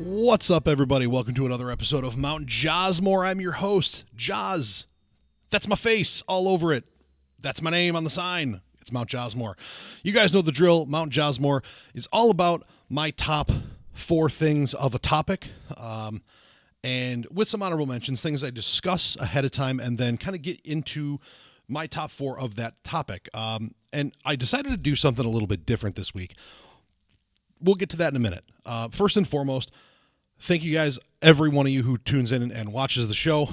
What's up, everybody? Welcome to another episode of Mount Josmore. I'm your host, Joz. That's my face all over it. That's my name on the sign. It's Mount Josmore. You guys know the drill. Mount Josmore is all about my top 4 things of a topic, and with some honorable mentions, things I discuss ahead of time and then kind of get into my top 4 of that topic. And I decided to do something a little bit different this week. We'll get to that in a minute. First and foremost, thank you guys, every one of you who tunes in and watches the show.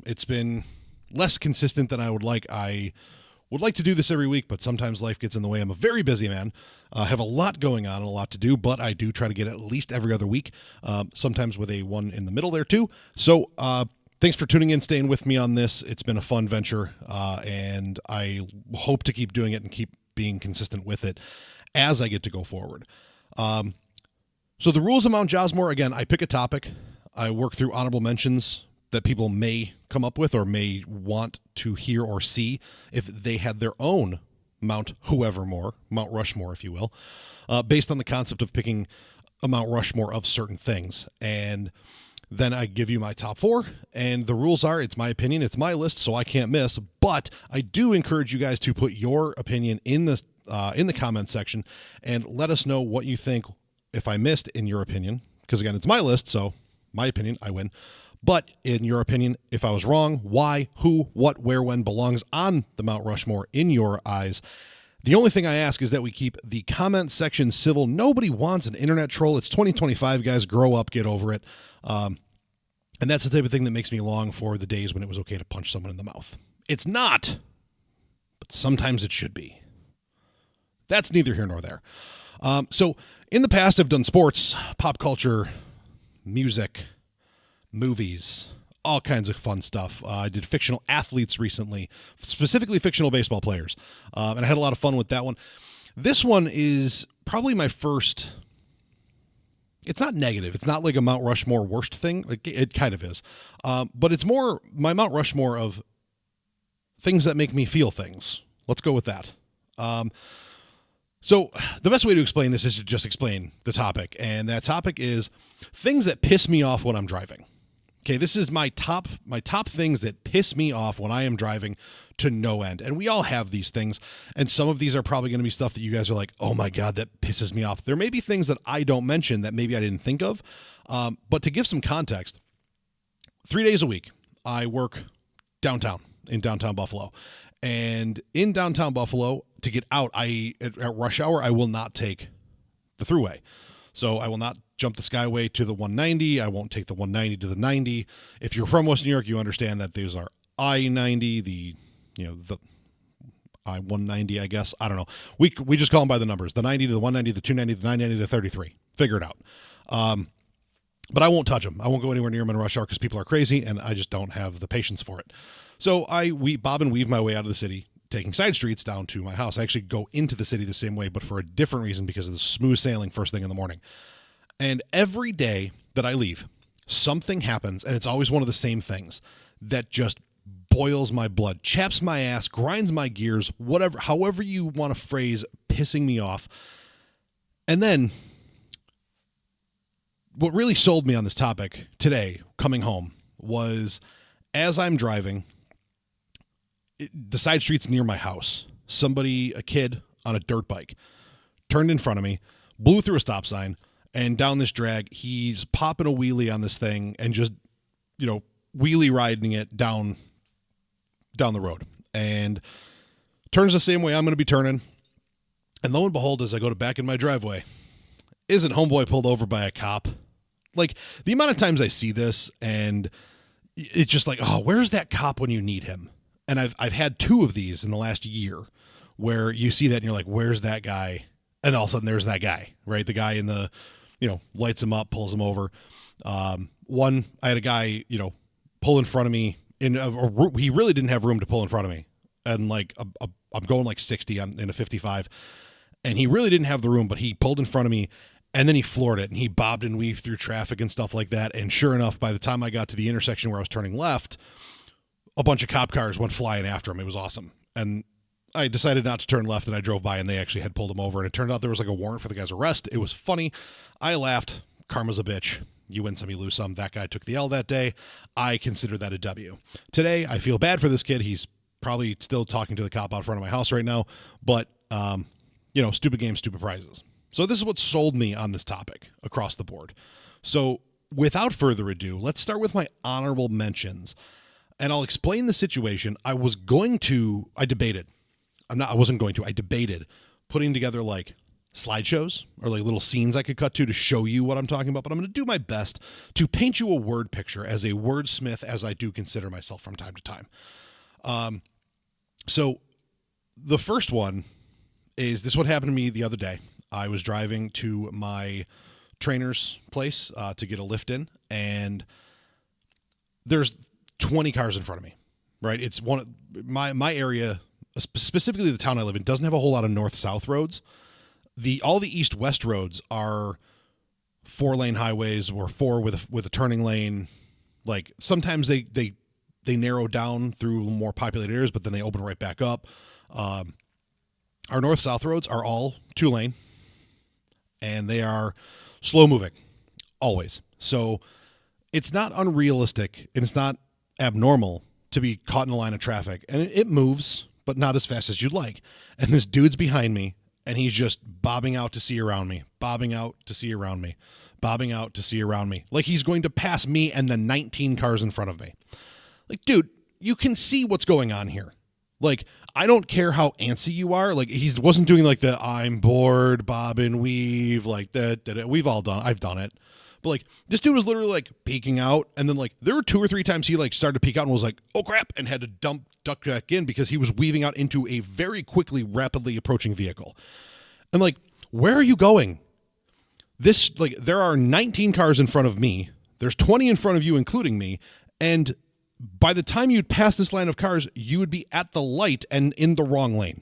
It's been less consistent than I would like. I would like to do this every week, but sometimes life gets in the way. I'm a very busy man. I have a lot going on and a lot to do, but I do try to get at least every other week, sometimes with a one in the middle there too. So thanks for tuning in, staying with me on this. It's been a fun venture, and I hope to keep doing it and keep being consistent with it as I get to go forward. So the rules of Mount Josmore, again, I pick a topic. I work through honorable mentions that people may come up with or may want to hear or see if they had their own Mount Rushmore, if you will, based on the concept of picking a Mount Rushmore of certain things. And then I give you my top 4, and the rules are, it's my opinion, it's my list, so I can't miss, but I do encourage you guys to put your opinion in the comment section and let us know what you think if I missed in your opinion, because again, it's my list, so my opinion, I win. But in your opinion, if I was wrong, why, who, what, where, when belongs on the Mount Rushmore in your eyes. The only thing I ask is that we keep the comment section civil. Nobody wants an internet troll. It's 2025, guys. Grow up, get over it. And that's the type of thing that makes me long for the days when it was okay to punch someone in the mouth. It's not, but sometimes it should be. That's neither here nor there. So in the past, I've done sports, pop culture, music, movies, all kinds of fun stuff. I did fictional athletes recently, specifically fictional baseball players, and I had a lot of fun with that one. This one is probably my first. It's not negative. It's not like a Mount Rushmore worst thing. Like it kind of is, but it's more my Mount Rushmore of things that make me feel things. Let's go with that. So the best way to explain this is to just explain the topic, and that topic is things that piss me off when I'm driving. Okay, this is my top things that piss me off when I am driving to no end. And we all have these things, and some of these are probably going to be stuff that you guys are like, oh my God, that pisses me off. There may be things that I don't mention that maybe I didn't think of, but to give some context, 3 days a week, I work in downtown Buffalo. And in downtown Buffalo, to get out, at rush hour, I will not take the thruway. So I will not jump the Skyway to the 190. I won't take the 190 to the 90. If you're from West New York, you understand that these are I-90, the I-190, I guess. I don't know. We just call them by the numbers. The 90 to the 190, the 290, the 990 to the 33. Figure it out. But I won't touch them. I won't go anywhere near them in rush hour because people are crazy, and I just don't have the patience for it. So I bob and weave my way out of the city, taking side streets down to my house. I actually go into the city the same way, but for a different reason because of the smooth sailing first thing in the morning. And every day that I leave, something happens, and it's always one of the same things that just boils my blood, chaps my ass, grinds my gears, whatever, however you want to phrase pissing me off. And then what really sold me on this topic today, coming home, was as I'm driving, the side streets near my house, a kid on a dirt bike, turned in front of me, blew through a stop sign, and down this drag, he's popping a wheelie on this thing and just, wheelie riding it down the road. And turns the same way I'm going to be turning. And lo and behold, as I go back in my driveway, isn't homeboy pulled over by a cop? Like, the amount of times I see this, and it's just like, oh, where's that cop when you need him? And I've had 2 of these in the last year where you see that and you're like, where's that guy? And all of a sudden there's that guy, right? The guy in the, lights him up, pulls him over. One, I had a guy, pull in front of me he really didn't have room to pull in front of me. And I'm going like 60 in a 55, and he really didn't have the room, but he pulled in front of me, and then he floored it, and he bobbed and weaved through traffic and stuff like that. And sure enough, by the time I got to the intersection where I was turning left, a bunch of cop cars went flying after him. It was awesome. And I decided not to turn left, and I drove by, and they actually had pulled him over. And it turned out there was like a warrant for the guy's arrest. It was funny. I laughed. Karma's a bitch. You win some, you lose some. That guy took the L that day. I consider that a W. Today, I feel bad for this kid. He's probably still talking to the cop out front of my house right now. But, stupid games, stupid prizes. So this is what sold me on this topic across the board. So without further ado, let's start with my honorable mentions. And I'll explain the situation. I debated putting together like slideshows or like little scenes I could cut to show you what I'm talking about, but I'm going to do my best to paint you a word picture as a wordsmith, as I do consider myself from time to time. So the first one is this. What happened to me the other day. I was driving to my trainer's place to get a lift in, and there's 20 cars in front of me, right? It's my area, specifically the town I live in, doesn't have a whole lot of north-south roads. All the east-west roads are 4-lane highways or 4 with a turning lane. Like sometimes they narrow down through more populated areas, but then they open right back up. Our north-south roads are all 2-lane, and they are slow-moving, always. So it's not unrealistic, and it's not abnormal to be caught in a line of traffic. And it moves, but not as fast as you'd like. And this dude's behind me, and he's just bobbing out to see around me, bobbing out to see around me, bobbing out to see around me. Like he's going to pass me and the 19 cars in front of me. Like, dude, you can see what's going on here. Like, I don't care how antsy you are. Like, he wasn't doing like the I'm bored, bob and weave, like that. I've done it. But like, this dude was literally like peeking out. And then like, there were 2 or 3 times he like started to peek out and was like, oh crap, and had to duck back in because he was weaving out into a very quickly, rapidly approaching vehicle. And like, where are you going? There are 19 cars in front of me. There's 20 in front of you, including me. And by the time you'd pass this line of cars, you would be at the light and in the wrong lane.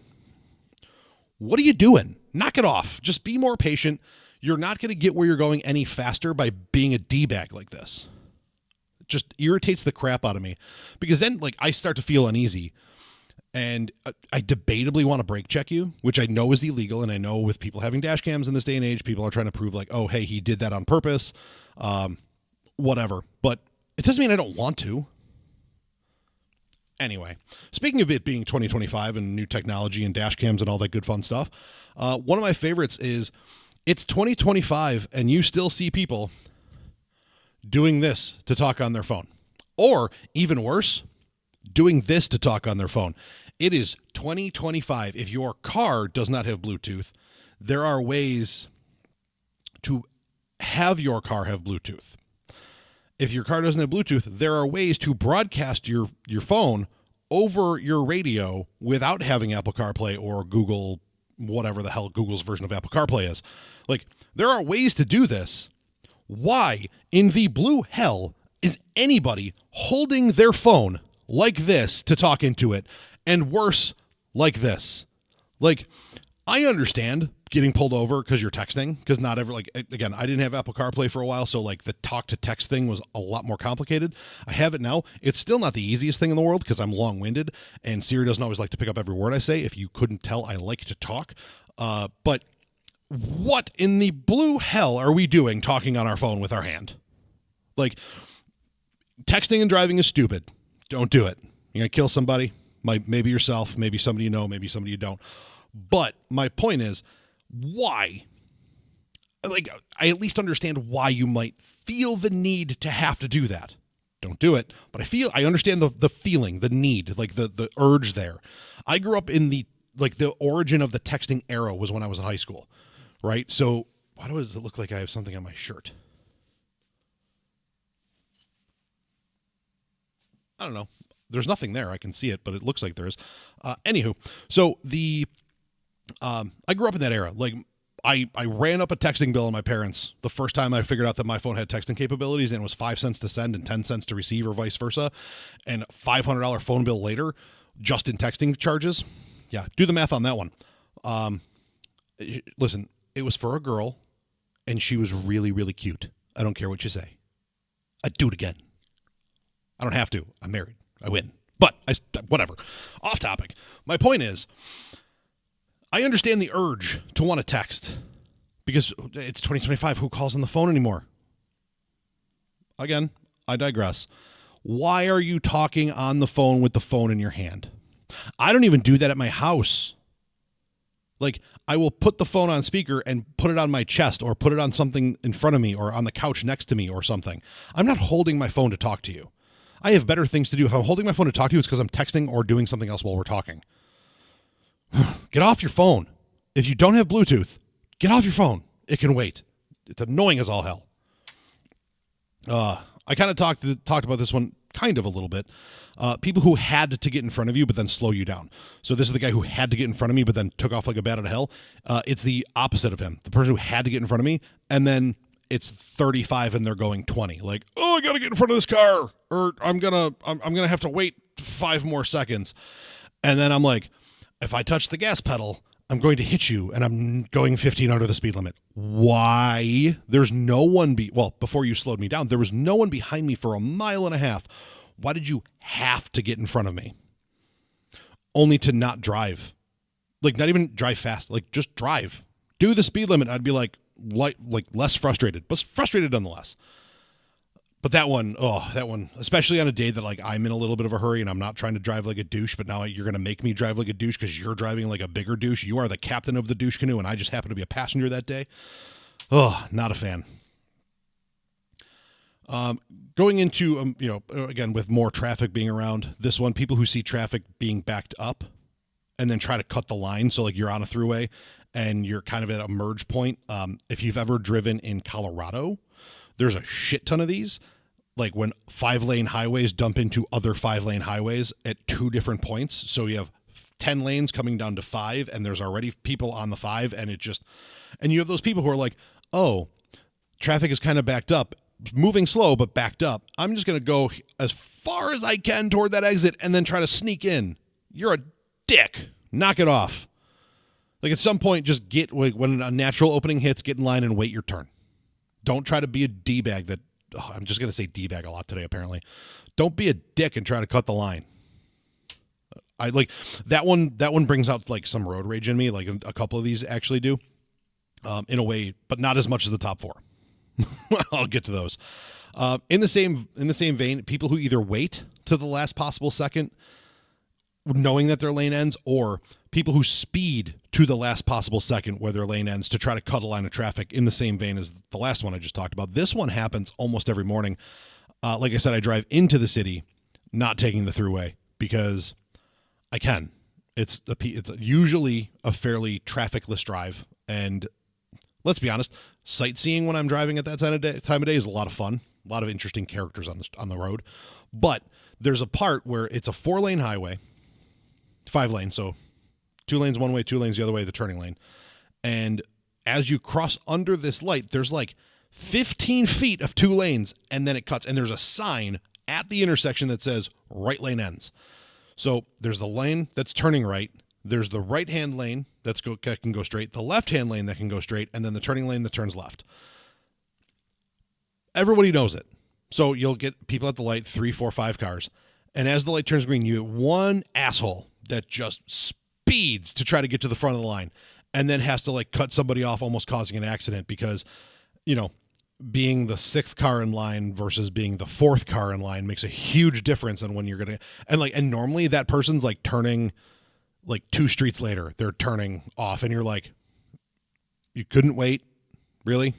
What are you doing? Knock it off. Just be more patient. You're not going to get where you're going any faster by being a D-bag like this. It just irritates the crap out of me because then like I start to feel uneasy and I debatably want to brake check you, which I know is illegal. And I know with people having dash cams in this day and age, people are trying to prove like, oh, hey, he did that on purpose, whatever. But it doesn't mean I don't want to. Anyway, speaking of it being 2025 and new technology and dash cams and all that good fun stuff, one of my favorites is it's 2025 and you still see people doing this to talk on their phone. Or even worse, doing this to talk on their phone. It is 2025. If your car does not have Bluetooth, there are ways to have your car have Bluetooth. If your car doesn't have Bluetooth, there are ways to broadcast your phone over your radio without having Apple CarPlay or Google, whatever the hell Google's version of Apple CarPlay is. Like, there are ways to do this. Why in the blue hell is anybody holding their phone like this to talk into it? And worse, like this. Like, I understand getting pulled over because you're texting, because not ever, like, again, I didn't have Apple CarPlay for a while, so like the talk to text thing was a lot more complicated. I have it now. It's still not the easiest thing in the world because I'm long-winded and Siri doesn't always like to pick up every word I say. If you couldn't tell, I like to talk. But what in the blue hell are we doing talking on our phone with our hand? Like, texting and driving is stupid. Don't do it. You're going to kill somebody. Maybe yourself, maybe somebody you know, maybe somebody you don't. But my point is, why? Like, I at least understand why you might feel the need to have to do that. Don't do it. But I understand the feeling, the need, like the urge there. I grew up in the origin of the texting era was when I was in high school, right? So why does it look like I have something on my shirt? I don't know. There's nothing there. I can see it, but it looks like there is. Anywho, so I grew up in that era. Like, I ran up a texting bill on my parents the first time I figured out that my phone had texting capabilities, and it was 5 cents to send and 10 cents to receive, or vice versa. And $500 phone bill later, just in texting charges. Yeah, do the math on that one. Listen, it was for a girl, and she was really, really cute. I don't care what you say. I'd do it again. I don't have to. I'm married. I win. But whatever. Off topic. My point is, I understand the urge to want to text because it's 2025. Who calls on the phone anymore? again, I digress. Why are you talking on the phone with the phone in your hand? I don't even do that at my house. Like, I will put the phone on speaker and put it on my chest or put it on something in front of me or on the couch next to me or something. I'm not holding my phone to talk to you. I have better things to do. If I'm holding my phone to talk to you, it's because I'm texting or doing something else while we're talking. Get off your phone. If you don't have Bluetooth, get off your phone. It can wait. It's annoying as all hell. I kind of talked about this one kind of a little bit. People who had to get in front of you but then slow you down. So this is the guy who had to get in front of me but then took off like a bat out of hell. It's the opposite of him. The person who had to get in front of me and then it's 35 and they're going 20. Like, oh, I got to get in front of this car or I'm going to have to wait 5 more seconds. And then I'm like, if I touch the gas pedal, I'm going to hit you, and I'm going 15 under the speed limit. Why? There's no one before you slowed me down, there was no one behind me for a mile and a half. Why did you have to get in front of me? Only to not drive. Like, not even drive fast. Like, just drive. Do the speed limit. I'd be like less frustrated, but frustrated nonetheless. But that one, especially on a day that like I'm in a little bit of a hurry and I'm not trying to drive like a douche, but now you're going to make me drive like a douche because you're driving like a bigger douche. You are the captain of the douche canoe and I just happen to be a passenger that day. Oh, not a fan. Going into, again, with more traffic being around, this one, people who see traffic being backed up and then try to cut the line. So like you're on a throughway and you're kind of at a merge point. If you've ever driven in Colorado, there's a shit ton of these. Like when 5-lane highways dump into other 5-lane highways at 2 different points. So you have 10 lanes coming down to 5 and there's already people on the 5 and you have those people who are like, oh, traffic is kind of backed up, moving slow, but backed up. I'm just going to go as far as I can toward that exit and then try to sneak in. You're a dick. Knock it off. Like at some point, just when a natural opening hits, get in line and wait your turn. Don't try to be a D-bag that, I'm just going to say D-bag a lot today, apparently. Don't be a dick and try to cut the line. I like that one brings out like some road rage in me. Like a couple of these actually do, in a way, but not as much as the top 4. I'll get to those. In the same vein, people who either wait to the last possible second, knowing that their lane ends, or people who speed to the last possible second where their lane ends to try to cut a line of traffic, in the same vein as the last one I just talked about. This one happens almost every morning. Like I said, I drive into the city, not taking the throughway because I can. It's usually a fairly trafficless drive, and let's be honest, sightseeing when I'm driving at that time of day is a lot of fun. A lot of interesting characters on the road. But there's a part where it's a 4-lane highway, 5 lanes, so 2 lanes one way, 2 lanes the other way, the turning lane. And as you cross under this light, there's like 15 feet of 2 lanes, and then it cuts. And there's a sign at the intersection that says right lane ends. So there's the lane that's turning right. There's the right-hand lane that can go straight, the left-hand lane that can go straight, and then the turning lane that turns left. Everybody knows it. So you'll get people at the light, 3, 4, 5 cars. And as the light turns green, you get one asshole that just speeds to try to get to the front of the line and then has to like cut somebody off, almost causing an accident because, being the 6th car in line versus being the 4th car in line makes a huge difference on when you're going to, and normally that person's like turning like 2 streets later, they're turning off and you're like, you couldn't wait. Really?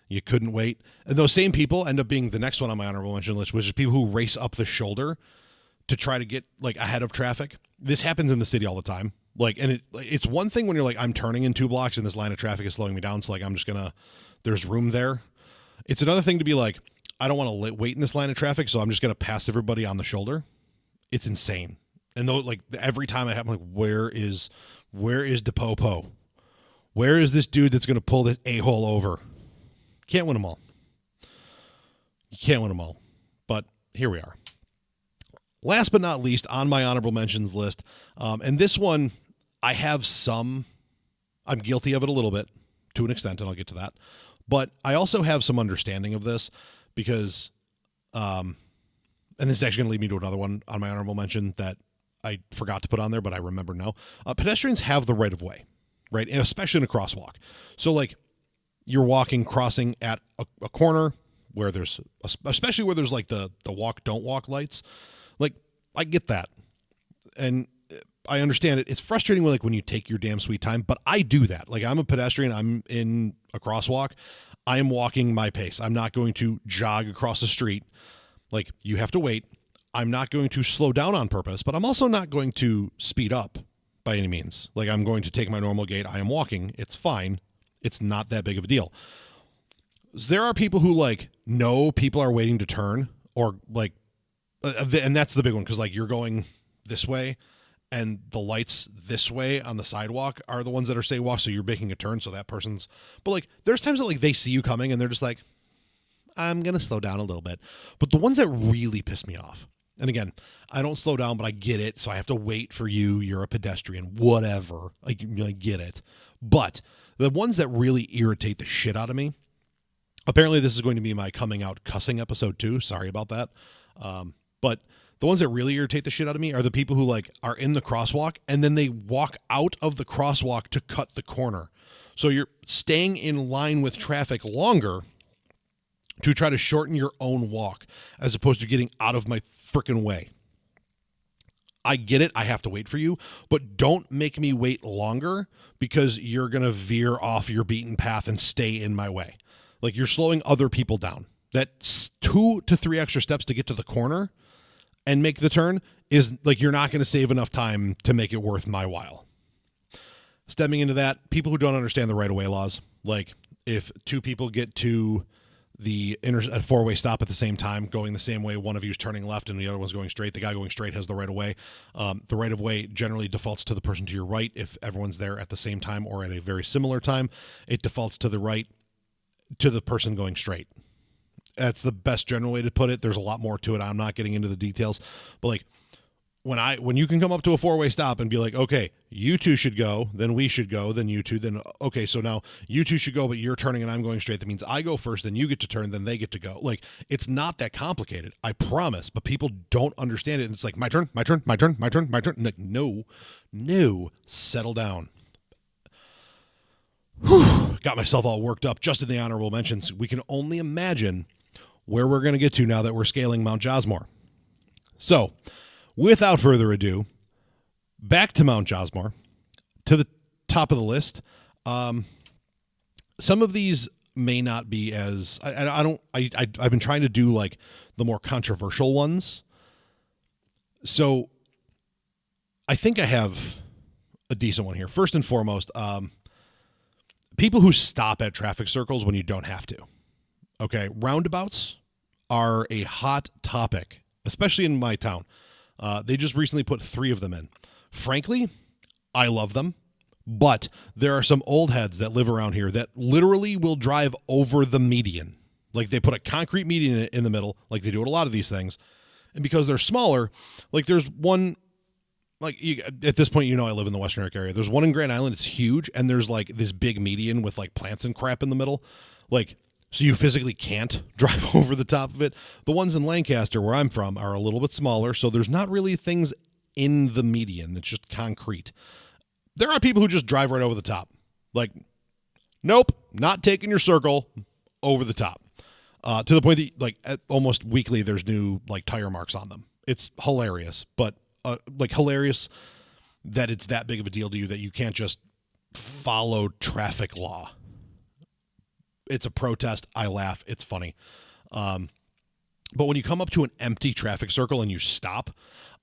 You couldn't wait. And those same people end up being the next one on my honorable mention list, which is people who race up the shoulder to try to get like ahead of traffic. This happens in the city all the time. Like, and it's one thing when you're like, I'm turning in 2 blocks and this line of traffic is slowing me down. So like, I'm just there's room there. It's another thing to be like, I don't want to wait in this line of traffic. So I'm just going to pass everybody on the shoulder. It's insane. And though, like every time it happens, like, where is DePopo? Where is this dude that's going to pull this a-hole over? Can't win them all. You can't win them all. But here we are. Last but not least on my honorable mentions list, and this one I have I'm guilty of it a little bit to an extent, and I'll get to that. But I also have some understanding of this because, and this is actually going to lead me to another one on my honorable mention that I forgot to put on there, but I remember now. Pedestrians have the right of way, right? And especially in a crosswalk. So like you're crossing at a corner, where there's, especially where there's like the walk, don't walk lights. Like, I get that. And I understand it. It's frustrating when you take your damn sweet time, but I do that. Like, I'm a pedestrian. I'm in a crosswalk. I am walking my pace. I'm not going to jog across the street. Like, you have to wait. I'm not going to slow down on purpose, but I'm also not going to speed up by any means. Like, I'm going to take my normal gait. I am walking. It's fine. It's not that big of a deal. There are people who know people are waiting to turn, or and that's the big one. Cause you're going this way and the lights this way on the sidewalk are the ones that are say walk. So you're making a turn. So that person's, but there's times that they see you coming and they're just like, I'm going to slow down a little bit. But the ones that really piss me off, and again, I don't slow down, but I get it. So I have to wait for you. You're a pedestrian, whatever. I get it. But the ones that really irritate the shit out of me, apparently this is going to be my coming out cussing episode too. Sorry about that. But the ones that really irritate the shit out of me are the people who are in the crosswalk and then they walk out of the crosswalk to cut the corner. So you're staying in line with traffic longer to try to shorten your own walk as opposed to getting out of my freaking way. I get it. I have to wait for you, but don't make me wait longer because you're going to veer off your beaten path and stay in my way. You're slowing other people down. That's 2 to 3 extra steps to get to the corner and make the turn is you're not going to save enough time to make it worth my while. Stepping into that, people who don't understand the right-of-way laws, if 2 people get to the a 4-way stop at the same time, going the same way, one of you is turning left and the other one's going straight. The guy going straight has the right of way. The right of way generally defaults to the person to your right. If everyone's there at the same time or at a very similar time, it defaults to the right to the person going straight. That's the best general way to put it. There's a lot more to it. I'm not getting into the details, but when you can come up to a 4-way stop and be like, okay, you 2 should go, then we should go, then you 2, then, okay, so now you 2 should go, but you're turning and I'm going straight. That means I go first, then you get to turn, then they get to go. It's not that complicated, I promise, but people don't understand it. And it's my turn, my turn, my turn, my turn, my turn. No, settle down. Whew, got myself all worked up just in the honorable mentions. We can only imagine where we're going to get to now that we're scaling Mount Josmore. So, without further ado, back to Mount Josmore, to the top of the list. Some of these may not be as I've been trying to do the more controversial ones. So I think I have a decent one here. First and foremost, people who stop at traffic circles when you don't have to. Okay, roundabouts are a hot topic, especially in my town. They just recently put 3 of them in. Frankly, I love them, but there are some old heads that live around here that literally will drive over the median. They put a concrete median in the middle, like they do at a lot of these things. And because they're smaller, there's one, at this point, I live in the Western York area. There's one in Grand Island. It's huge. And there's this big median with plants and crap in the middle. So you physically can't drive over the top of it. The ones in Lancaster, where I'm from, are a little bit smaller, so there's not really things in the median. It's just concrete. There are people who just drive right over the top. Nope, not taking your circle, over the top. To the point that, almost weekly, there's new, tire marks on them. It's hilarious, but, hilarious that it's that big of a deal to you that you can't just follow traffic law. It's a protest. I laugh. It's funny. But when you come up to an empty traffic circle and you stop,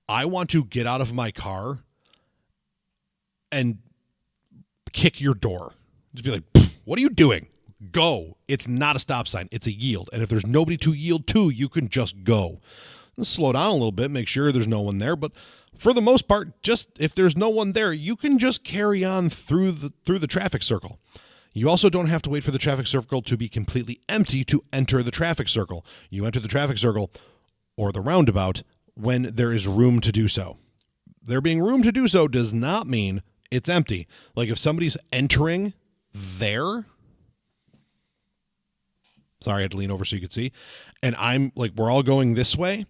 I want to get out of my car and kick your door. Just be like, what are you doing? Go. It's not a stop sign. It's a yield. And if there's nobody to yield to, you can just go. And slow down a little bit, make sure there's no one there. But for the most part, just if there's no one there, you can just carry on through the traffic circle. You also don't have to wait for the traffic circle to be completely empty to enter the traffic circle. You enter the traffic circle or the roundabout when there is room to do so. There being room to do so does not mean it's empty. If somebody's entering there, sorry, I had to lean over so you could see, and I'm we're all going this way,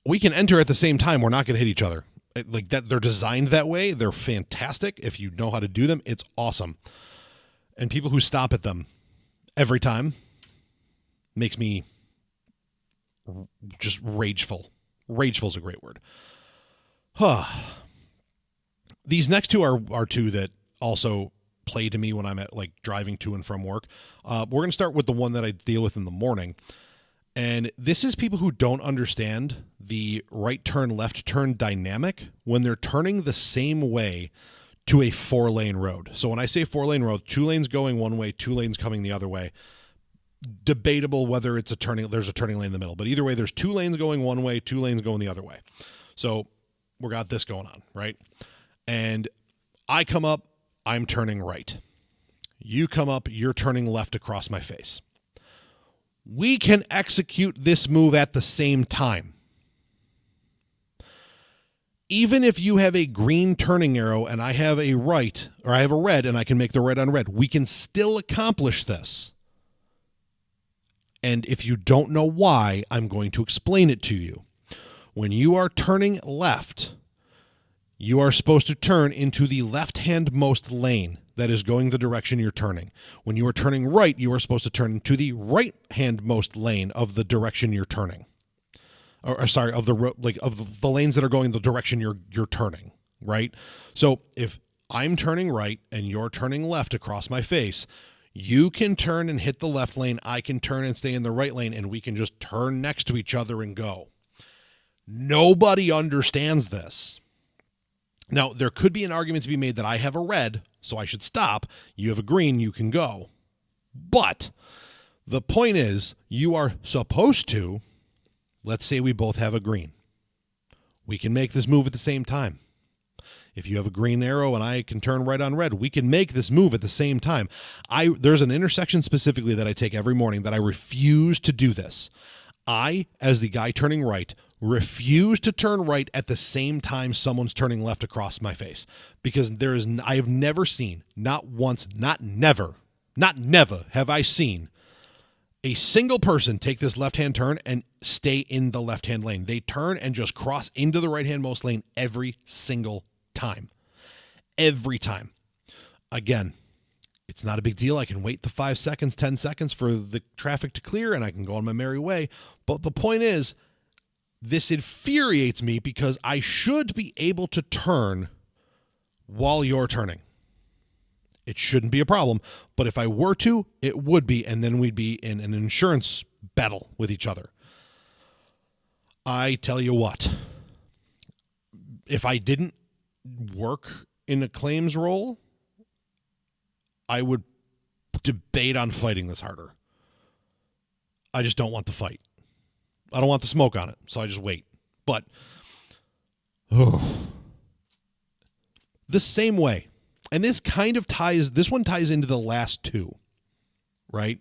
we can enter at the same time. We're not going to hit each other. That they're designed that way. They're fantastic. If you know how to do them, it's awesome. And people who stop at them every time makes me just rageful. Rageful is a great word. These next two are two that also play to me when I'm at like driving to and from work. We're going to start with the one that I deal with in the morning. And this is people who don't understand the right turn, left turn dynamic when they're turning the same way to a 4-lane road. So when I say 4-lane road, 2 lanes going one way, 2 lanes coming the other way. Debatable whether it's there's a turning lane in the middle, but either way, there's 2 lanes going one way, 2 lanes going the other way. So we got this going on, right? And I come up, I'm turning right. You come up, you're turning left across my face. We can execute this move at the same time. Even if you have a green turning arrow and I have a right, or I have a red and I can make the red on red, we can still accomplish this. And if you don't know why, I'm going to explain it to you. When you are turning left, you are supposed to turn into the left-handmost lane that is going the direction you're turning. When you are turning right, you are supposed to turn into the right-handmost lane of the direction you're turning. Of the lanes that are going the direction you're turning, right? So if I'm turning right and you're turning left across my face, you can turn and hit the left lane, I can turn and stay in the right lane, and we can just turn next to each other and go. Nobody understands this. Now, there could be an argument to be made that I have a red, so I should stop. You have a green, you can go. But the point is, you are supposed to, let's say we both have a green. We can make this move at the same time. If you have a green arrow and I can turn right on red, we can make this move at the same time. There's an intersection specifically that I take every morning that I refuse to do this. I, as the guy turning right, refuse to turn right at the same time someone's turning left across my face, because I have never seen, not once, not never have I seen a single person take this left-hand turn and stay in the left-hand lane. They turn and just cross into the right-handmost lane every single time. Every time. Again, it's not a big deal. I can wait the 5 seconds, 10 seconds for the traffic to clear and I can go on my merry way. But the point is, this infuriates me because I should be able to turn while you're turning. It shouldn't be a problem, but if I were to, it would be, and then we'd be in an insurance battle with each other. I tell you what, if I didn't work in a claims role, I would debate on fighting this harder. I just don't want the fight. I don't want the smoke on it, so I just wait. But the same way, and this one ties into the last two, right?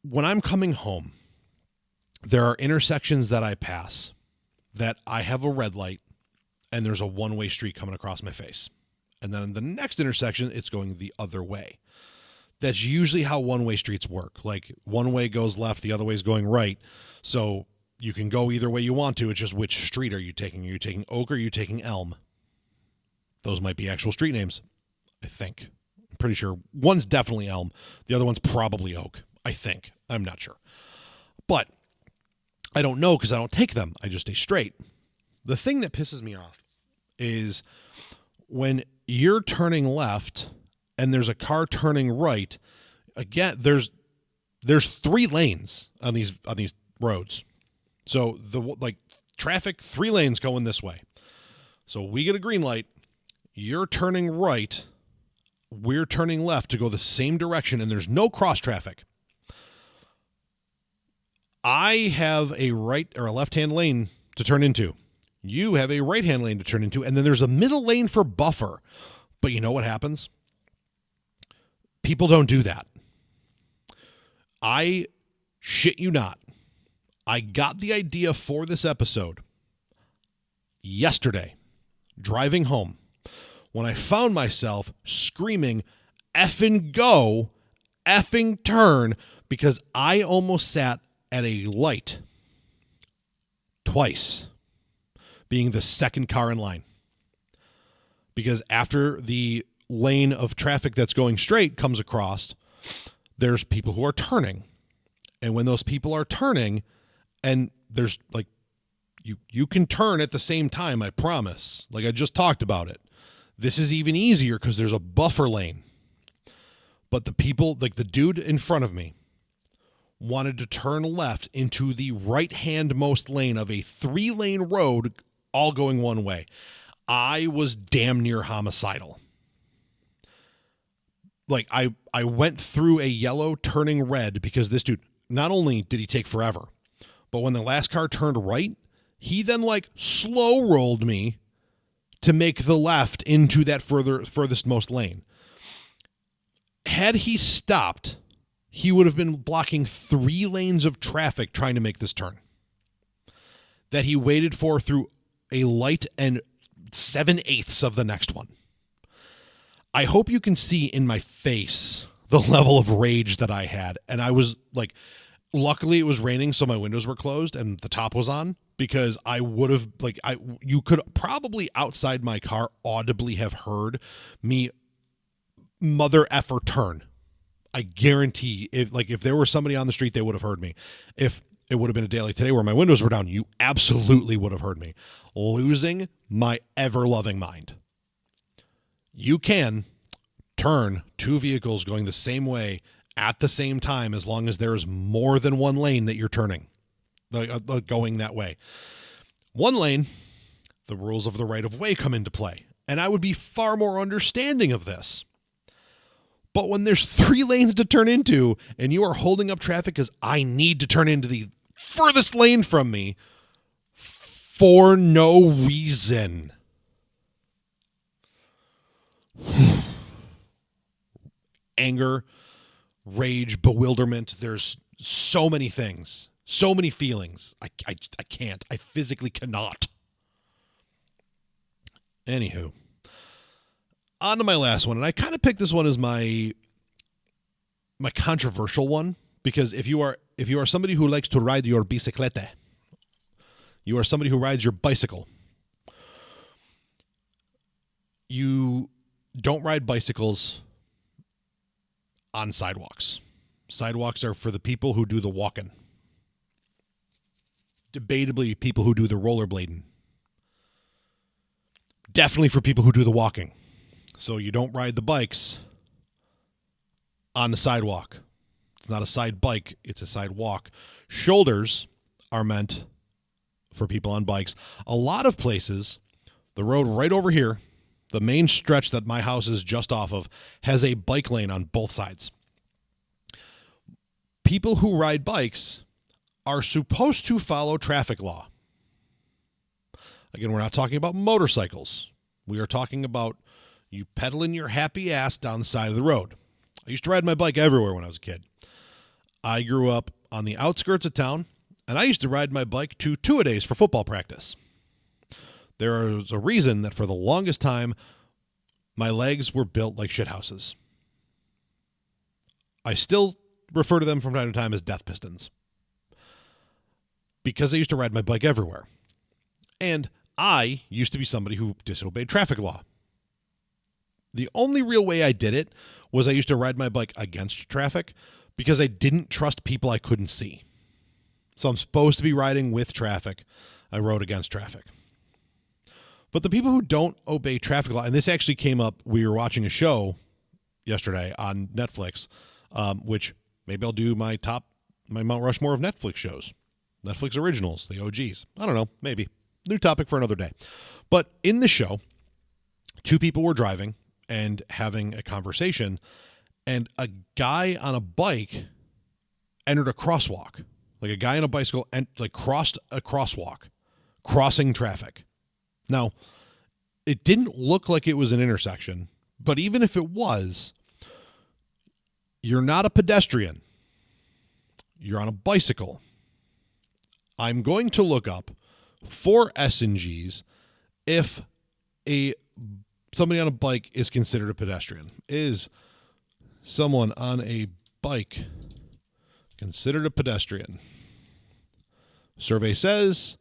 When I'm coming home, there are intersections that I pass that I have a red light and there's a one-way street coming across my face. And then in the next intersection, it's going the other way. That's usually how one-way streets work. Like, one way goes left, the other way is going right. So you can go either way you want to. It's just which street are you taking? Are you taking Oak or are you taking Elm? Those might be actual street names, I think. I'm pretty sure one's definitely Elm. The other one's probably Oak, I think. I'm not sure. But I don't know because I don't take them. I just stay straight. The thing that pisses me off is when you're turning left and there's a car turning right. Again, there's 3 lanes on these roads. So traffic, 3 lanes going this way. So we get a green light. You're turning right. We're turning left to go the same direction, and there's no cross traffic. I have a right or a left-hand lane to turn into. You have a right-hand lane to turn into, and then there's a middle lane for buffer. But you know what happens? People don't do that. I shit you not. I got the idea for this episode yesterday, driving home, when I found myself screaming, effing go, effing turn, because I almost sat at a light twice, being the second car in line. Because after the lane of traffic that's going straight comes across, there's people who are turning. And when those people are turning, and there's like, you can turn at the same time, I promise. Like I just talked about it. This is even easier because there's a buffer lane. But the people, like the dude in front of me, wanted to turn left into the right-hand most lane of a 3-lane road, all going one way. I was damn near homicidal. Like, I went through a yellow turning red because this dude, not only did he take forever, but when the last car turned right, he then, like, slow rolled me to make the left into that furthest most lane. Had he stopped, he would have been blocking 3 lanes of traffic trying to make this turn that he waited for through a light and 7/8 of the next one. I hope you can see in my face the level of rage that I had. And I was like, luckily it was raining, so my windows were closed and the top was on, because I would have, like, you could probably outside my car audibly have heard me mother effer turn. I guarantee if there were somebody on the street, they would have heard me. If it would have been a day like today where my windows were down, you absolutely would have heard me losing my ever-loving mind. You can turn 2 vehicles going the same way at the same time as long as there's more than 1 lane that you're turning, going that way. 1 lane, the rules of the right-of-way come into play, and I would be far more understanding of this. But when there's 3 lanes to turn into and you are holding up traffic because I need to turn into the furthest lane from me for no reason. Anger, rage, bewilderment. There's so many things, so many feelings. I can't. I physically cannot. Anywho. On to my last one, and I kind of picked this one as my controversial one, because if you are somebody who likes to ride your bicicleta, you are somebody who rides your bicycle, you don't ride bicycles on sidewalks. Sidewalks are for the people who do the walking. Debatably, people who do the rollerblading. Definitely for people who do the walking. So you don't ride the bikes on the sidewalk. It's not a side bike, it's a sidewalk. Shoulders are meant for people on bikes. A lot of places, the road right over here, the main stretch that my house is just off of, has a bike lane on both sides. People who ride bikes are supposed to follow traffic law. Again, we're not talking about motorcycles. We are talking about you pedaling your happy ass down the side of the road. I used to ride my bike everywhere when I was a kid. I grew up on the outskirts of town, and I used to ride my bike to two-a-days for football practice. There is a reason that for the longest time, my legs were built like shithouses. I still refer to them from time to time as death pistons, because I used to ride my bike everywhere. And I used to be somebody who disobeyed traffic law. The only real way I did it was I used to ride my bike against traffic because I didn't trust people I couldn't see. So I'm supposed to be riding with traffic. I rode against traffic. But the people who don't obey traffic law, and this actually came up, we were watching a show yesterday on Netflix, which maybe I'll do my Mount Rushmore of Netflix shows. Netflix originals, the OGs. I don't know, maybe. New topic for another day. But in the show, 2 people were driving and having a conversation, and a guy on a bike entered a crosswalk. Like a guy on a bicycle and crossed a crosswalk, crossing traffic. Now, it didn't look like it was an intersection, but even if it was, you're not a pedestrian. You're on a bicycle. I'm going to look up for S&Gs if somebody on a bike is considered a pedestrian. Is someone on a bike considered a pedestrian? Survey says,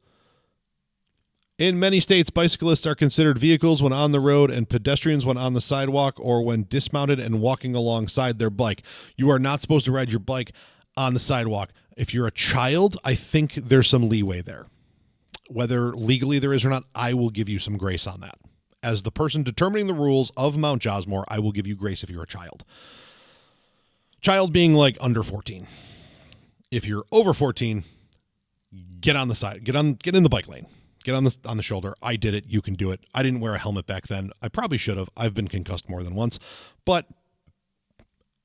in many states, bicyclists are considered vehicles when on the road and pedestrians when on the sidewalk or when dismounted and walking alongside their bike. You are not supposed to ride your bike on the sidewalk. If you're a child, I think there's some leeway there. Whether legally there is or not, I will give you some grace on that. As the person determining the rules of Mount Josmore, I will give you grace if you're a child. Child being like under 14. If you're over 14, get on the side. Get in the bike lane. Get on the shoulder. I did it. You can do it. I didn't wear a helmet back then. I probably should have. I've been concussed more than once. But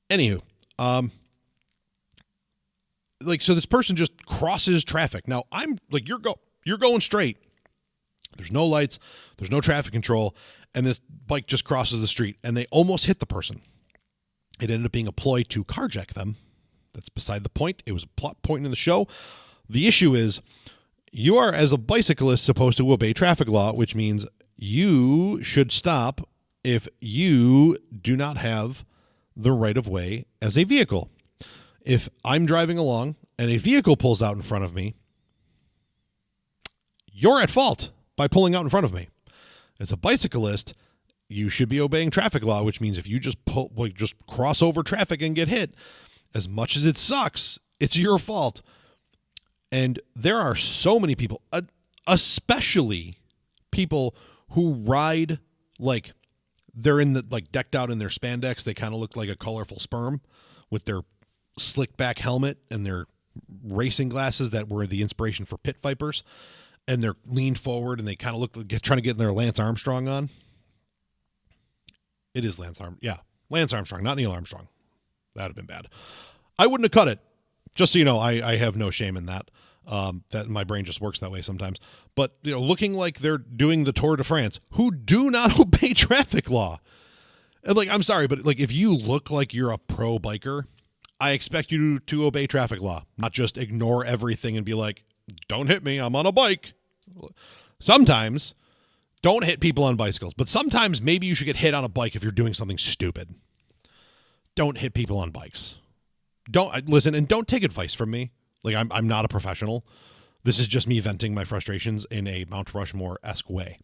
anywho, so this person just crosses traffic. Now I'm like, you're going straight. There's no lights. There's no traffic control. And this bike just crosses the street and they almost hit the person. It ended up being a ploy to carjack them. That's beside the point. It was a plot point in the show. The issue is you are, as a bicyclist, supposed to obey traffic law, which means you should stop if you do not have the right of way as a vehicle. If I'm driving along and a vehicle pulls out in front of me, you're at fault by pulling out in front of me. As a bicyclist, you should be obeying traffic law, which means if you just cross over traffic and get hit, as much as it sucks, it's your fault. And there are so many people, especially people who ride like they're in the decked out in their spandex. They kind of look like a colorful sperm with their slick back helmet and their racing glasses that were the inspiration for pit vipers. And they're leaned forward and they kind of look like trying to get their Lance Armstrong on. It is Lance Armstrong. Yeah, Lance Armstrong, not Neil Armstrong. That'd have been bad. I wouldn't have cut it. Just so you know, I have no shame in that. That my brain just works that way sometimes. But looking like they're doing the Tour de France, who do not obey traffic law. And I'm sorry, but if you look like you're a pro biker, I expect you to obey traffic law, not just ignore everything and be like, "Don't hit me, I'm on a bike." Sometimes don't hit people on bicycles, but sometimes maybe you should get hit on a bike if you're doing something stupid. Don't hit people on bikes. Don't listen, and don't take advice from me. I'm not a professional. This is just me venting my frustrations in a Mount Rushmore-esque way.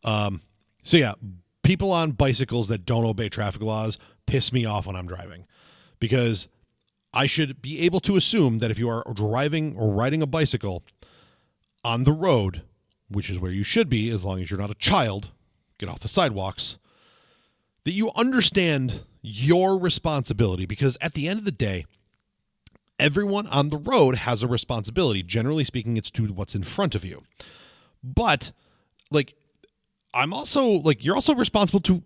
So yeah, people on bicycles that don't obey traffic laws piss me off when I'm driving, because I should be able to assume that if you are driving or riding a bicycle on the road, which is where you should be as long as you're not a child, get off the sidewalks, that you understand your responsibility, because at the end of the day, everyone on the road has a responsibility. Generally speaking, it's to what's in front of you. But I'm also you're also responsible to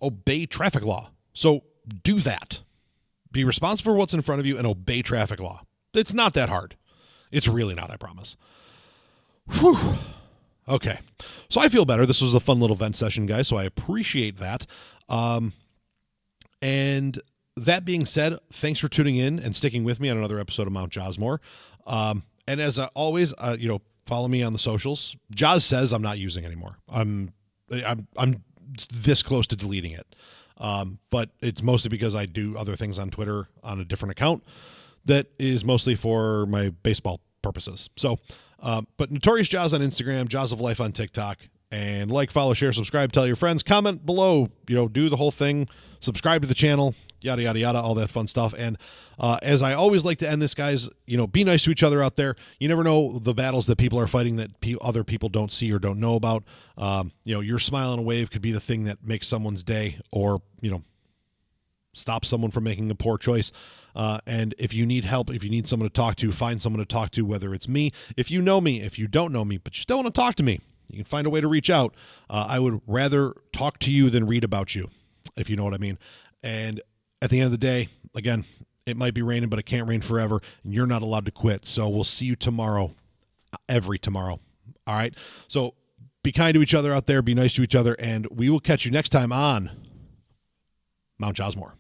obey traffic law. So do that. Be responsible for what's in front of you and obey traffic law. It's not that hard. It's really not, I promise. Whew. Okay. So I feel better. This was a fun little vent session, guys, so I appreciate that. And that being said, thanks for tuning in and sticking with me on another episode of Mount Josmore. And as always, follow me on the socials. Joz says I'm not using anymore. I'm this close to deleting it. But it's mostly because I do other things on Twitter on a different account that is mostly for my baseball purposes. So, but Notorious Joz on Instagram, Joz of Life on TikTok, and follow, share, subscribe, tell your friends, comment below, do the whole thing, subscribe to the channel, yada, yada, yada, all that fun stuff. And as I always like to end this, guys, be nice to each other out there. You never know the battles that people are fighting that other people don't see or don't know about. Your smile and a wave could be the thing that makes someone's day, or, stop someone from making a poor choice. And if you need help, if you need someone to talk to, find someone to talk to, whether it's me, if you know me, if you don't know me, but you still want to talk to me, you can find a way to reach out. I would rather talk to you than read about you, if you know what I mean. And at the end of the day, again, it might be raining, but it can't rain forever, and you're not allowed to quit. So we'll see you tomorrow, every tomorrow. All right? So be kind to each other out there, be nice to each other, and we will catch you next time on Mount Josmore.